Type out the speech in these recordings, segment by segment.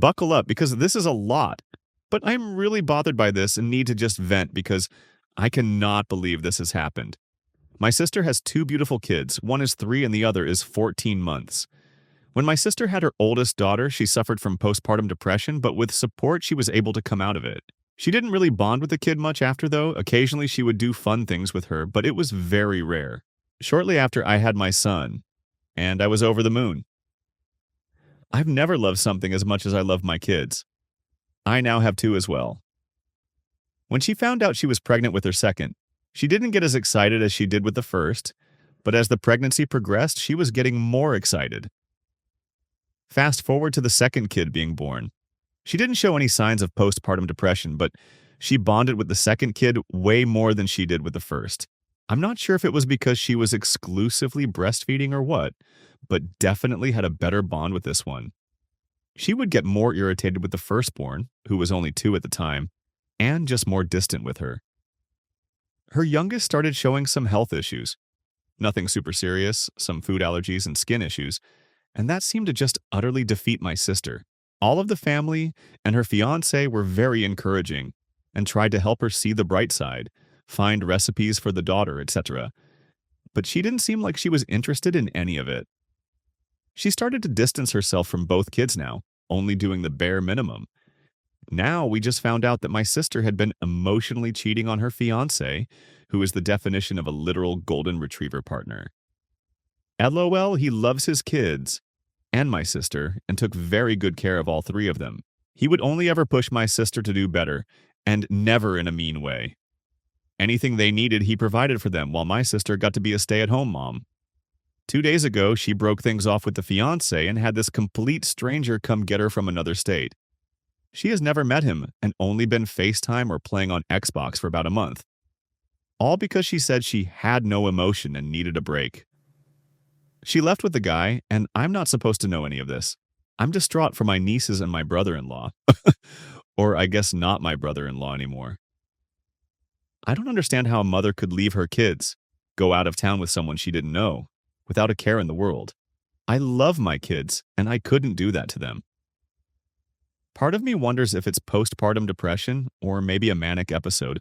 Buckle up because this is a lot. But I'm really bothered by this and need to just vent because I cannot believe this has happened. My sister has two beautiful kids. One is 3 and the other is 14 months. When my sister had her oldest daughter, she suffered from postpartum depression, but with support, she was able to come out of it. She didn't really bond with the kid much after, though. Occasionally, she would do fun things with her, but it was very rare. Shortly after, I had my son, and I was over the moon. I've never loved something as much as I love my kids. I now have 2 as well. When she found out she was pregnant with her second, she didn't get as excited as she did with the first, but as the pregnancy progressed, she was getting more excited. Fast forward to the second kid being born. She didn't show any signs of postpartum depression, but she bonded with the second kid way more than she did with the first. I'm not sure if it was because she was exclusively breastfeeding or what, but definitely had a better bond with this one. She would get more irritated with the firstborn, who was only 2 at the time, and just more distant with her. Her youngest started showing some health issues. Nothing super serious, some food allergies and skin issues, and that seemed to just utterly defeat my sister. All of the family and her fiancé were very encouraging and tried to help her see the bright side, find recipes for the daughter, etc. But she didn't seem like she was interested in any of it. She started to distance herself from both kids now, only doing the bare minimum. Now we just found out that my sister had been emotionally cheating on her fiancé, who is the definition of a literal golden retriever partner. LOL, he loves his kids and my sister and took very good care of all 3 of them. He would only ever push my sister to do better, and never in a mean way. Anything they needed, he provided for them, while my sister got to be a stay-at-home mom. 2 days ago, she broke things off with the fiancé and had this complete stranger come get her from another state. She has never met him and only been FaceTime or playing on Xbox for about a month. All because she said she had no emotion and needed a break. She left with the guy, and I'm not supposed to know any of this. I'm distraught for my nieces and my brother-in-law. Or I guess not my brother-in-law anymore. I don't understand how a mother could leave her kids, go out of town with someone she didn't know, without a care in the world. I love my kids, and I couldn't do that to them. Part of me wonders if it's postpartum depression or maybe a manic episode.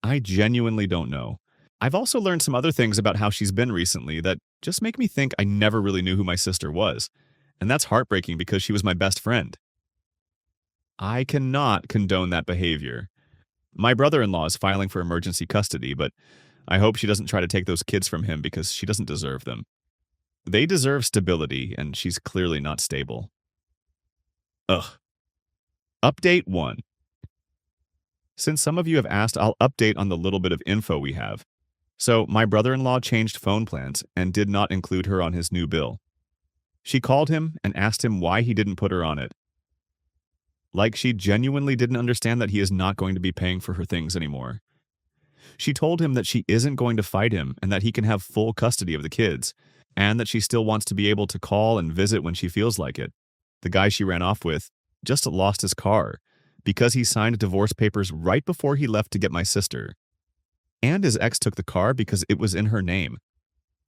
I genuinely don't know. I've also learned some other things about how she's been recently that just make me think I never really knew who my sister was, and that's heartbreaking because she was my best friend. I cannot condone that behavior. My brother-in-law is filing for emergency custody, but I hope she doesn't try to take those kids from him because she doesn't deserve them. They deserve stability, and she's clearly not stable. Ugh. Update 1. Since some of you have asked, I'll update on the little bit of info we have. So, my brother-in-law changed phone plans and did not include her on his new bill. She called him and asked him why he didn't put her on it. Like she genuinely didn't understand that he is not going to be paying for her things anymore. She told him that she isn't going to fight him and that he can have full custody of the kids, and that she still wants to be able to call and visit when she feels like it. The guy she ran off with just lost his car because he signed divorce papers right before he left to get my sister. And his ex took the car because it was in her name.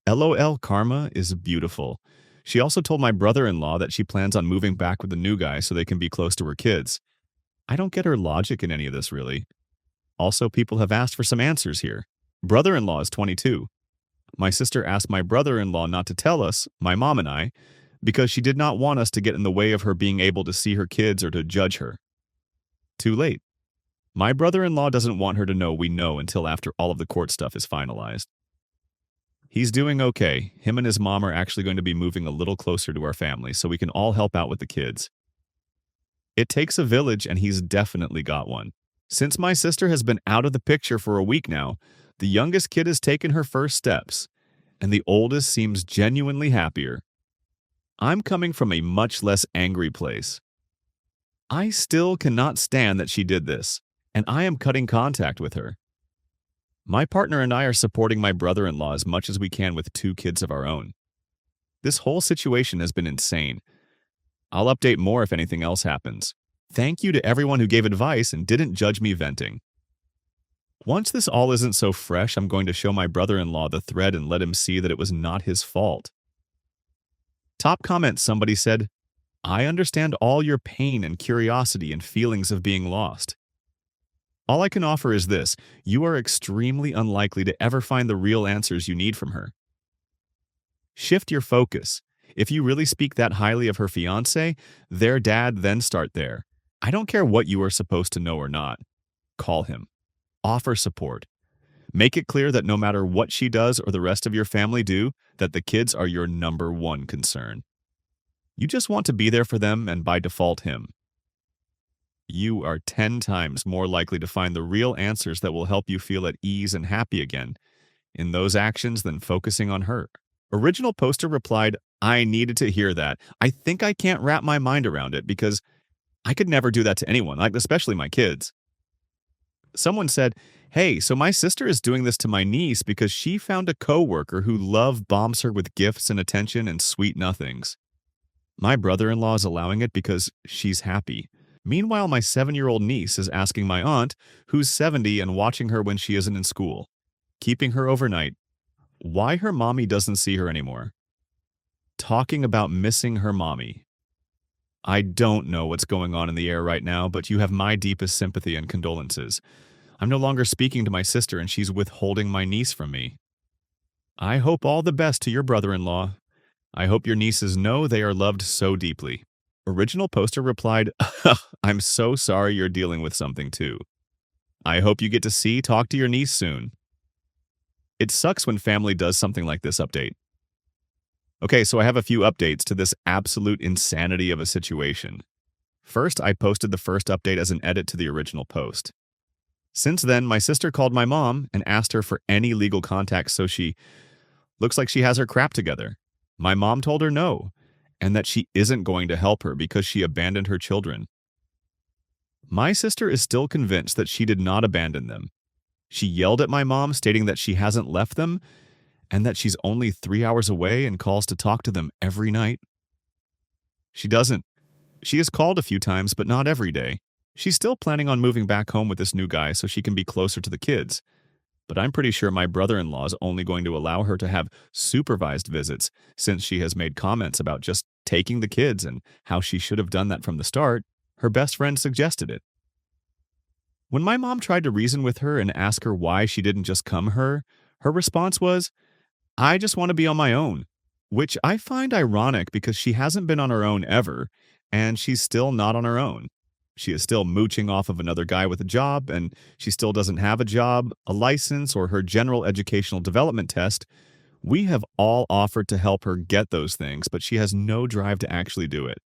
LOL, karma is beautiful. She also told my brother-in-law that she plans on moving back with the new guy so they can be close to her kids. I don't get her logic in any of this, really. Also, people have asked for some answers here. Brother-in-law is 22. My sister asked my brother-in-law not to tell us, my mom and I, because she did not want us to get in the way of her being able to see her kids or to judge her. Too late. My brother-in-law doesn't want her to know we know until after all of the court stuff is finalized. He's doing okay. Him and his mom are actually going to be moving a little closer to our family so we can all help out with the kids. It takes a village, and he's definitely got one. Since my sister has been out of the picture for a week now, the youngest kid has taken her first steps, and the oldest seems genuinely happier. I'm coming from a much less angry place. I still cannot stand that she did this, and I am cutting contact with her. My partner and I are supporting my brother-in-law as much as we can with 2 kids of our own. This whole situation has been insane. I'll update more if anything else happens. Thank you to everyone who gave advice and didn't judge me venting. Once this all isn't so fresh, I'm going to show my brother-in-law the thread and let him see that it was not his fault. Top comment, somebody said, I understand all your pain and curiosity and feelings of being lost. All I can offer is this: you are extremely unlikely to ever find the real answers you need from her. Shift your focus. If you really speak that highly of her fiancé, their dad, then start there. I don't care what you are supposed to know or not. Call him. Offer support. Make it clear that no matter what she does or the rest of your family do, that the kids are your number one concern. You just want to be there for them and by default him. You are 10 times more likely to find the real answers that will help you feel at ease and happy again in those actions than focusing on her. Original poster replied, I needed to hear that. I think I can't wrap my mind around it because I could never do that to anyone, like especially my kids. Someone said, hey, so my sister is doing this to my niece because she found a coworker who love bombs her with gifts and attention and sweet nothings. My brother-in-law is allowing it because she's happy. Meanwhile, my 7-year-old niece is asking my aunt, who's 70 and watching her when she isn't in school, keeping her overnight, why her mommy doesn't see her anymore. Talking about missing her mommy. I don't know what's going on in the air right now, but you have my deepest sympathy and condolences. I'm no longer speaking to my sister and she's withholding my niece from me. I hope all the best to your brother-in-law. I hope your nieces know they are loved so deeply. Original poster replied, I'm so sorry you're dealing with something too. I hope you get to talk to your niece soon. It sucks when family does something like this update. Okay, so I have a few updates to this absolute insanity of a situation. First, I posted the first update as an edit to the original post. Since then, my sister called my mom and asked her for any legal contacts, so she looks like she has her crap together. My mom told her no, and that she isn't going to help her because she abandoned her children. My sister is still convinced that she did not abandon them. She yelled at my mom, stating that she hasn't left them and that she's only 3 hours away and calls to talk to them every night. She doesn't. She has called a few times, but not every day. She's still planning on moving back home with this new guy so she can be closer to the kids. But I'm pretty sure my brother-in-law is only going to allow her to have supervised visits since she has made comments about just taking the kids and how she should have done that from the start. Her best friend suggested it. When my mom tried to reason with her and ask her why she didn't just come her response was, I just want to be on my own, which I find ironic because she hasn't been on her own ever, and she's still not on her own. She is still mooching off of another guy with a job, and she still doesn't have a job, a license, or her general educational development test. We have all offered to help her get those things, but she has no drive to actually do it.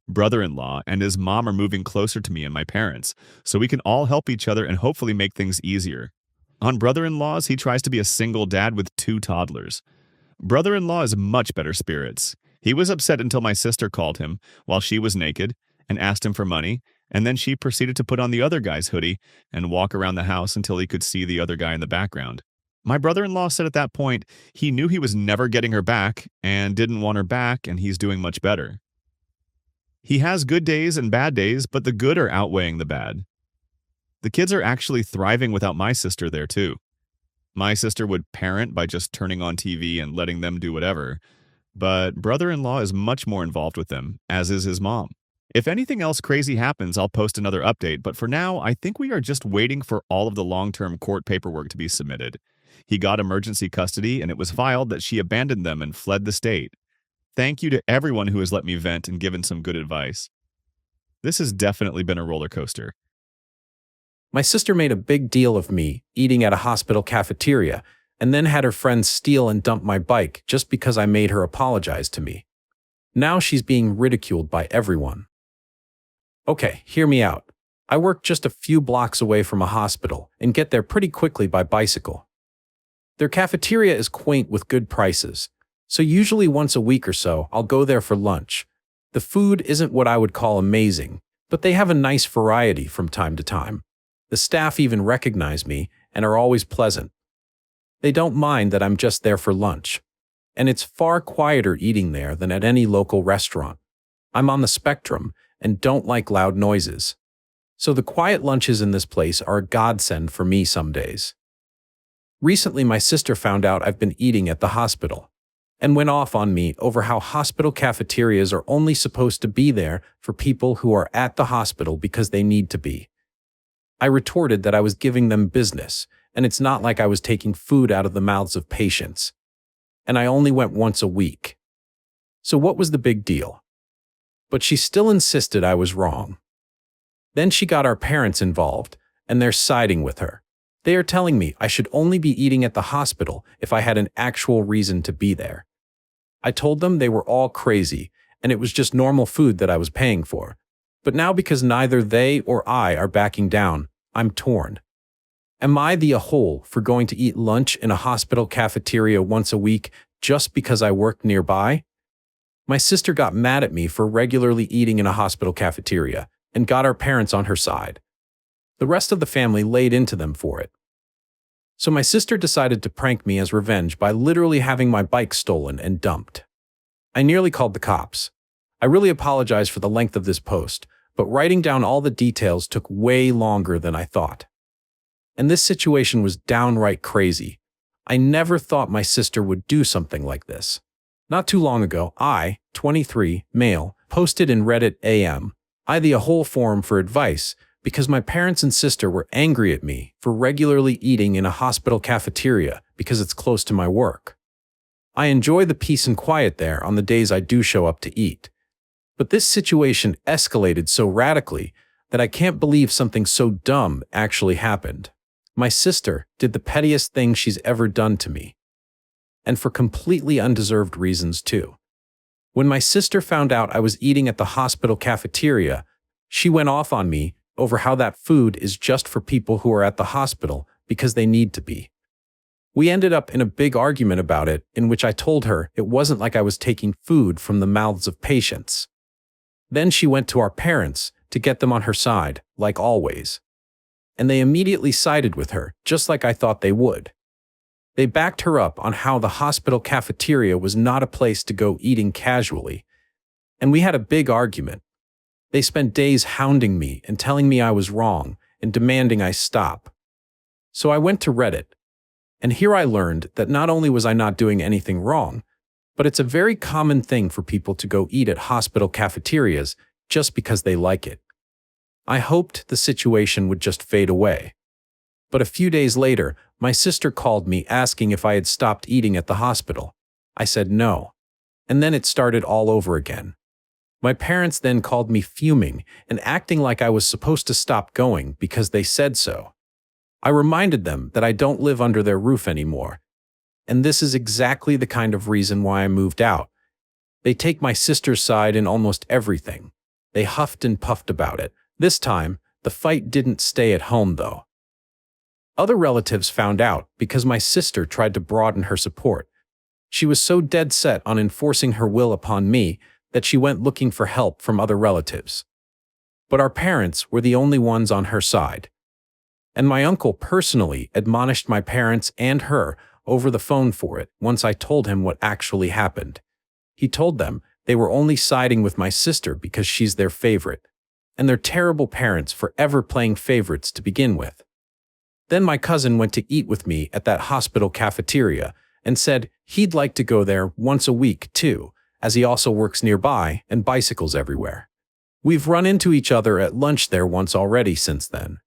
Brother-in-law and his mom are moving closer to me and my parents, so we can all help each other and hopefully make things easier. On brother-in-laws, he tries to be a single dad with 2 toddlers. Brother-in-law is much better spirits. He was upset until my sister called him while she was naked and asked him for money, and then she proceeded to put on the other guy's hoodie and walk around the house until he could see the other guy in the background. My brother-in-law said at that point he knew he was never getting her back and didn't want her back, and he's doing much better. He has good days and bad days, but the good are outweighing the bad. The kids are actually thriving without my sister there too. My sister would parent by just turning on TV and letting them do whatever, but brother-in-law is much more involved with them, as is his mom. If anything else crazy happens, I'll post another update, but for now, I think we are just waiting for all of the long-term court paperwork to be submitted. He got emergency custody, and it was filed that she abandoned them and fled the state. Thank you to everyone who has let me vent and given some good advice. This has definitely been a roller coaster. My sister made a big deal of me eating at a hospital cafeteria and then had her friends steal and dump my bike just because I made her apologize to me. Now she's being ridiculed by everyone. Okay, hear me out. I work just a few blocks away from a hospital and get there pretty quickly by bicycle. Their cafeteria is quaint with good prices, so usually once a week or so I'll go there for lunch. The food isn't what I would call amazing, but they have a nice variety from time to time. The staff even recognize me and are always pleasant. They don't mind that I'm just there for lunch. And it's far quieter eating there than at any local restaurant. I'm on the spectrum and don't like loud noises. So the quiet lunches in this place are a godsend for me some days. Recently, my sister found out I've been eating at the hospital. and went off on me over how hospital cafeterias are only supposed to be there for people who are at the hospital because they need to be. I retorted that I was giving them business, and it's not like I was taking food out of the mouths of patients. And I only went once a week. So what was the big deal? But she still insisted I was wrong. Then she got our parents involved, and they're siding with her. They are telling me I should only be eating at the hospital if I had an actual reason to be there. I told them they were all crazy, and it was just normal food that I was paying for. But now because neither they or I are backing down, I'm torn. Am I the a-hole for going to eat lunch in a hospital cafeteria once a week just because I work nearby? My sister got mad at me for regularly eating in a hospital cafeteria and got our parents on her side. The rest of the family laid into them for it. So my sister decided to prank me as revenge by literally having my bike stolen and dumped. I nearly called the cops. I really apologize for the length of this post, but writing down all the details took way longer than I thought. And this situation was downright crazy. I never thought my sister would do something like this. Not too long ago, I, 23, male, posted in Reddit AM, the a-hole forum for advice because my parents and sister were angry at me for regularly eating in a hospital cafeteria because it's close to my work. I enjoy the peace and quiet there on the days I do show up to eat. But this situation escalated so radically that I can't believe something so dumb actually happened. My sister did the pettiest thing she's ever done to me. And for completely undeserved reasons too. When my sister found out I was eating at the hospital cafeteria, she went off on me over how that food is just for people who are at the hospital because they need to be. We ended up in a big argument about it in which I told her it wasn't like I was taking food from the mouths of patients. Then she went to our parents to get them on her side, like always. And they immediately sided with her, just like I thought they would. They backed her up on how the hospital cafeteria was not a place to go eating casually. And we had a big argument. They spent days hounding me and telling me I was wrong and demanding I stop. So I went to Reddit. And here I learned that not only was I not doing anything wrong, but it's a very common thing for people to go eat at hospital cafeterias just because they like it. I hoped the situation would just fade away. But a few days later, my sister called me asking if I had stopped eating at the hospital. I said no. And then it started all over again. My parents then called me fuming and acting like I was supposed to stop going because they said so. I reminded them that I don't live under their roof anymore. And this is exactly the kind of reason why I moved out. They take my sister's side in almost everything. They huffed and puffed about it. This time, the fight didn't stay at home though. Other relatives found out because my sister tried to broaden her support. She was so dead set on enforcing her will upon me that she went looking for help from other relatives. But our parents were the only ones on her side. And my uncle personally admonished my parents and her over the phone for it once I told him what actually happened. He told them they were only siding with my sister because she's their favorite, and they're terrible parents for ever playing favorites to begin with. Then my cousin went to eat with me at that hospital cafeteria and said he'd like to go there once a week too, as he also works nearby and bicycles everywhere. We've run into each other at lunch there once already since then.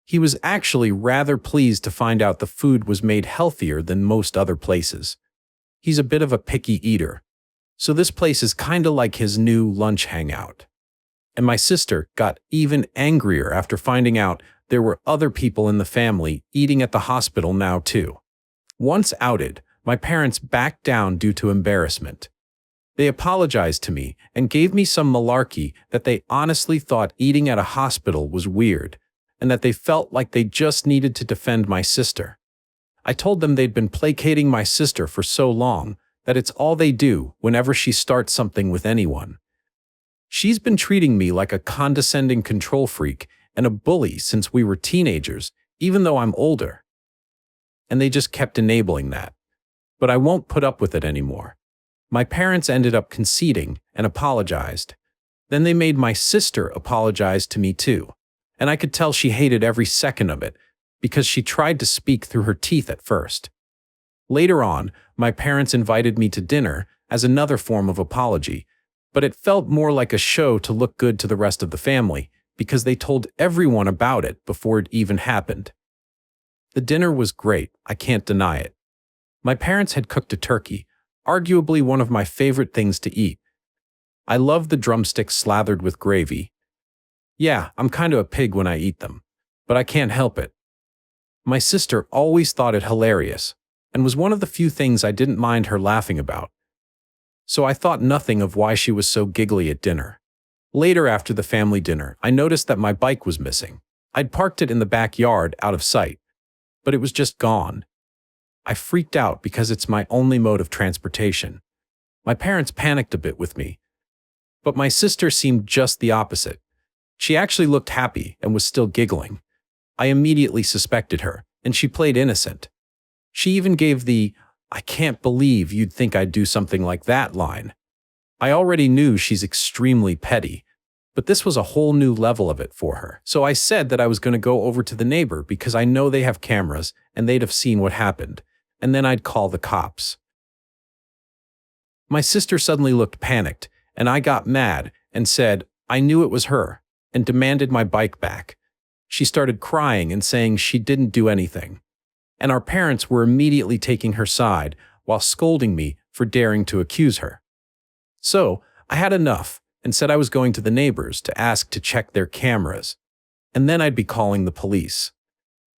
He was actually rather pleased to find out the food was made healthier than most other places. He's a bit of a picky eater, so this place is kinda like his new lunch hangout. And my sister got even angrier after finding out there were other people in the family eating at the hospital now too. Once outed, my parents backed down due to embarrassment. They apologized to me and gave me some malarkey that they honestly thought eating at a hospital was weird, and that they felt like they just needed to defend my sister. I told them they'd been placating my sister for so long that it's all they do whenever she starts something with anyone. She's been treating me like a condescending control freak and a bully since we were teenagers, even though I'm older. And they just kept enabling that. But I won't put up with it anymore. My parents ended up conceding and apologized. Then they made my sister apologize to me too. And I could tell she hated every second of it because she tried to speak through her teeth at first. Later on, my parents invited me to dinner as another form of apology, but it felt more like a show to look good to the rest of the family because they told everyone about it before it even happened. The dinner was great, I can't deny it. My parents had cooked a turkey, arguably one of my favorite things to eat. I love the drumsticks slathered with gravy. Yeah, I'm kind of a pig when I eat them, but I can't help it. My sister always thought it hilarious, and was one of the few things I didn't mind her laughing about. So I thought nothing of why she was so giggly at dinner. Later after the family dinner, I noticed that my bike was missing. I'd parked it in the backyard out of sight, but it was just gone. I freaked out because it's my only mode of transportation. My parents panicked a bit with me, but my sister seemed just the opposite. She actually looked happy and was still giggling. I immediately suspected her, and she played innocent. She even gave the, "I can't believe you'd think I'd do something like that" line. I already knew she's extremely petty, but this was a whole new level of it for her. So I said that I was going to go over to the neighbor because I know they have cameras and they'd have seen what happened, and then I'd call the cops. My sister suddenly looked panicked, and I got mad and said I knew it was her, and demanded my bike back. She started crying and saying she didn't do anything, and our parents were immediately taking her side while scolding me for daring to accuse her. So I had enough and said I was going to the neighbors to ask to check their cameras, and then I'd be calling the police.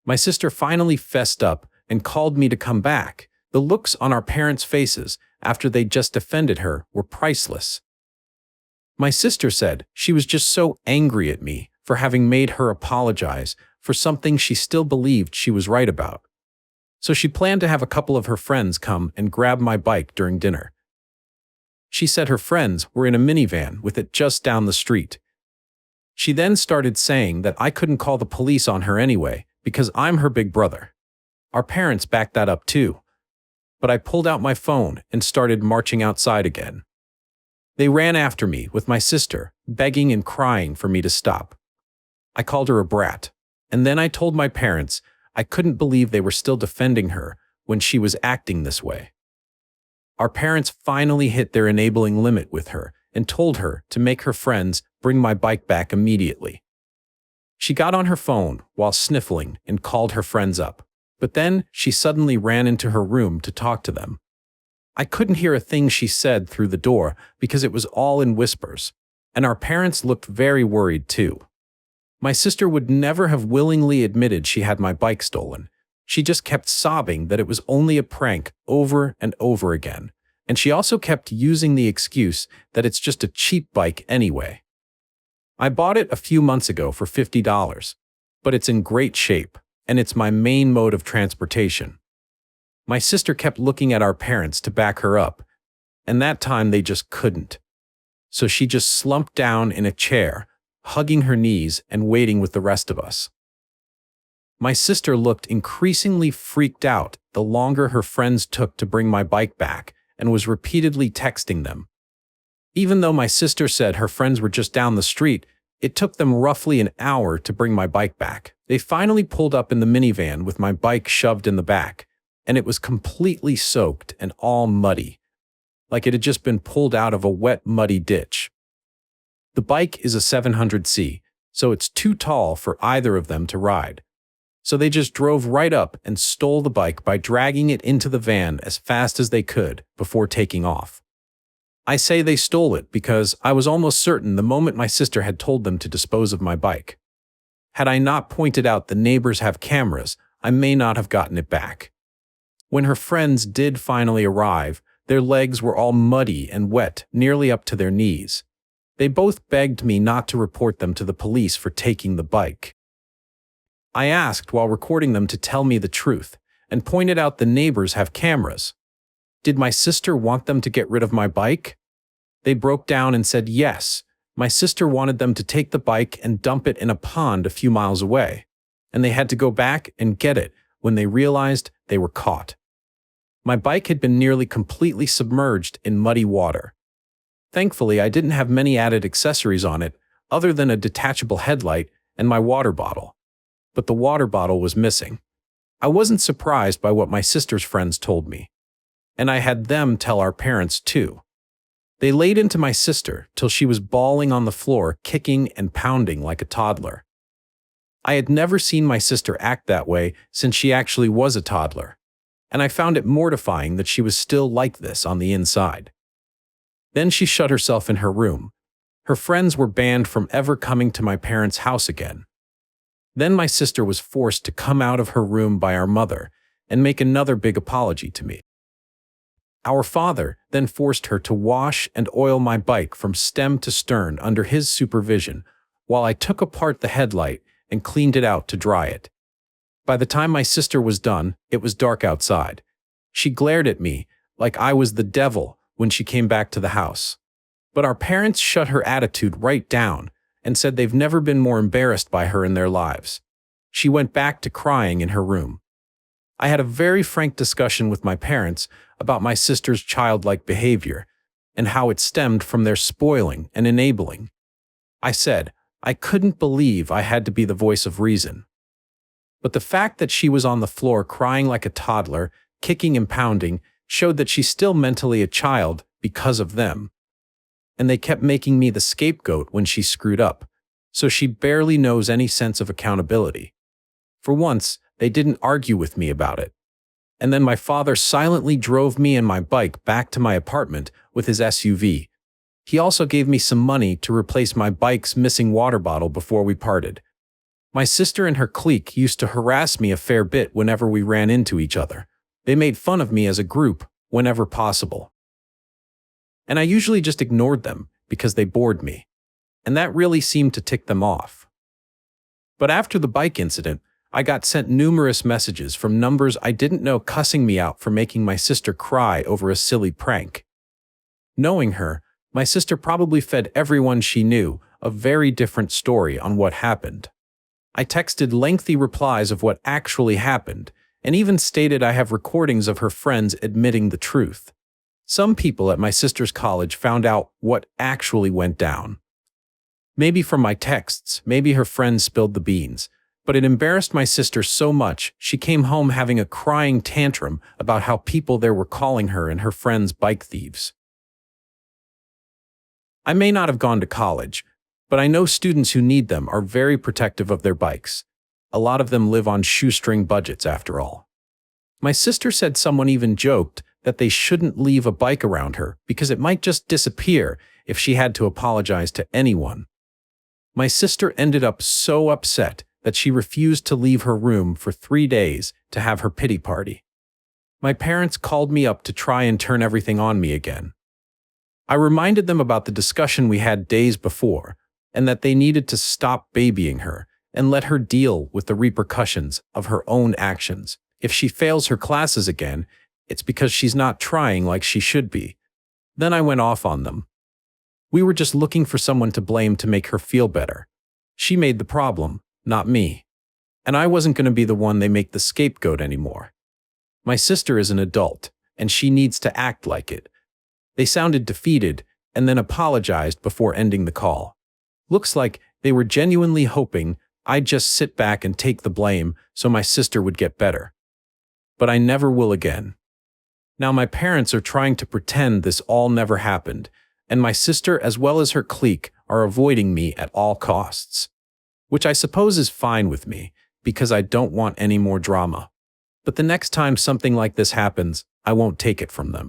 My sister finally fessed up and called me to come back. The looks on our parents' faces after they just defended her were priceless. My sister said she was just so angry at me for having made her apologize for something she still believed she was right about. So she planned to have a couple of her friends come and grab my bike during dinner. She said her friends were in a minivan with it just down the street. She then started saying that I couldn't call the police on her anyway because I'm her big brother. Our parents backed that up too. But I pulled out my phone and started marching outside again. They ran after me with my sister, begging and crying for me to stop. I called her a brat, and then I told my parents I couldn't believe they were still defending her when she was acting this way. Our parents finally hit their enabling limit with her and told her to make her friends bring my bike back immediately. She got on her phone while sniffling and called her friends up. But then she suddenly ran into her room to talk to them. I couldn't hear a thing she said through the door because it was all in whispers, and our parents looked very worried too. My sister would never have willingly admitted she had my bike stolen. She just kept sobbing that it was only a prank over and over again, and she also kept using the excuse that it's just a cheap bike anyway. I bought it a few months ago for $50, but it's in great shape, and it's my main mode of transportation. My sister kept looking at our parents to back her up, and that time they just couldn't. So she just slumped down in a chair, hugging her knees and waiting with the rest of us. My sister looked increasingly freaked out the longer her friends took to bring my bike back and was repeatedly texting them. Even though my sister said her friends were just down the street, it took them roughly an hour to bring my bike back. They finally pulled up in the minivan with my bike shoved in the back, and it was completely soaked and all muddy, like it had just been pulled out of a wet, muddy ditch. The bike is a 700C, so it's too tall for either of them to ride. So they just drove right up and stole the bike by dragging it into the van as fast as they could before taking off. I say they stole it because I was almost certain the moment my sister had told them to dispose of my bike. Had I not pointed out the neighbors have cameras, I may not have gotten it back. When her friends did finally arrive, their legs were all muddy and wet, nearly up to their knees. They both begged me not to report them to the police for taking the bike. I asked while recording them to tell me the truth, and pointed out the neighbors have cameras. Did my sister want them to get rid of my bike? They broke down and said yes. My sister wanted them to take the bike and dump it in a pond a few miles away, and they had to go back and get it when they realized they were caught. My bike had been nearly completely submerged in muddy water. Thankfully, I didn't have many added accessories on it other than a detachable headlight and my water bottle. But the water bottle was missing. I wasn't surprised by what my sister's friends told me, and I had them tell our parents too. They laid into my sister till she was bawling on the floor, kicking and pounding like a toddler. I had never seen my sister act that way since she actually was a toddler, and I found it mortifying that she was still like this on the inside. Then she shut herself in her room. Her friends were banned from ever coming to my parents' house again. Then my sister was forced to come out of her room by our mother and make another big apology to me. Our father then forced her to wash and oil my bike from stem to stern under his supervision while I took apart the headlight and cleaned it out to dry it. By the time my sister was done, it was dark outside. She glared at me like I was the devil when she came back to the house. But our parents shut her attitude right down and said they've never been more embarrassed by her in their lives. She went back to crying in her room. I had a very frank discussion with my parents about my sister's childlike behavior and how it stemmed from their spoiling and enabling. I said I couldn't believe I had to be the voice of reason. But the fact that she was on the floor crying like a toddler, kicking and pounding, showed that she's still mentally a child because of them. And they kept making me the scapegoat when she screwed up, so she barely knows any sense of accountability. For once, they didn't argue with me about it. And then my father silently drove me and my bike back to my apartment with his SUV. He also gave me some money to replace my bike's missing water bottle before we parted. My sister and her clique used to harass me a fair bit whenever we ran into each other. They made fun of me as a group whenever possible. And I usually just ignored them because they bored me. And that really seemed to tick them off. But after the bike incident, I got sent numerous messages from numbers I didn't know cussing me out for making my sister cry over a silly prank. Knowing her, my sister probably fed everyone she knew a very different story on what happened. I texted lengthy replies of what actually happened, and even stated I have recordings of her friends admitting the truth. Some people at my sister's college found out what actually went down. Maybe from my texts, maybe her friends spilled the beans, but it embarrassed my sister so much she came home having a crying tantrum about how people there were calling her and her friends bike thieves. I may not have gone to college, but I know students who need them are very protective of their bikes. A lot of them live on shoestring budgets after all. My sister said someone even joked that they shouldn't leave a bike around her because it might just disappear if she had to apologize to anyone. My sister ended up so upset that she refused to leave her room for 3 days to have her pity party. My parents called me up to try and turn everything on me again. I reminded them about the discussion we had days before, and that they needed to stop babying her and let her deal with the repercussions of her own actions. If she fails her classes again, it's because she's not trying like she should be. Then I went off on them. We were just looking for someone to blame to make her feel better. She made the problem, not me. And I wasn't going to be the one they make the scapegoat anymore. My sister is an adult, and she needs to act like it. They sounded defeated and then apologized before ending the call. Looks like they were genuinely hoping I'd just sit back and take the blame so my sister would get better. But I never will again. Now my parents are trying to pretend this all never happened, and my sister as well as her clique are avoiding me at all costs. Which I suppose is fine with me, because I don't want any more drama. But the next time something like this happens, I won't take it from them.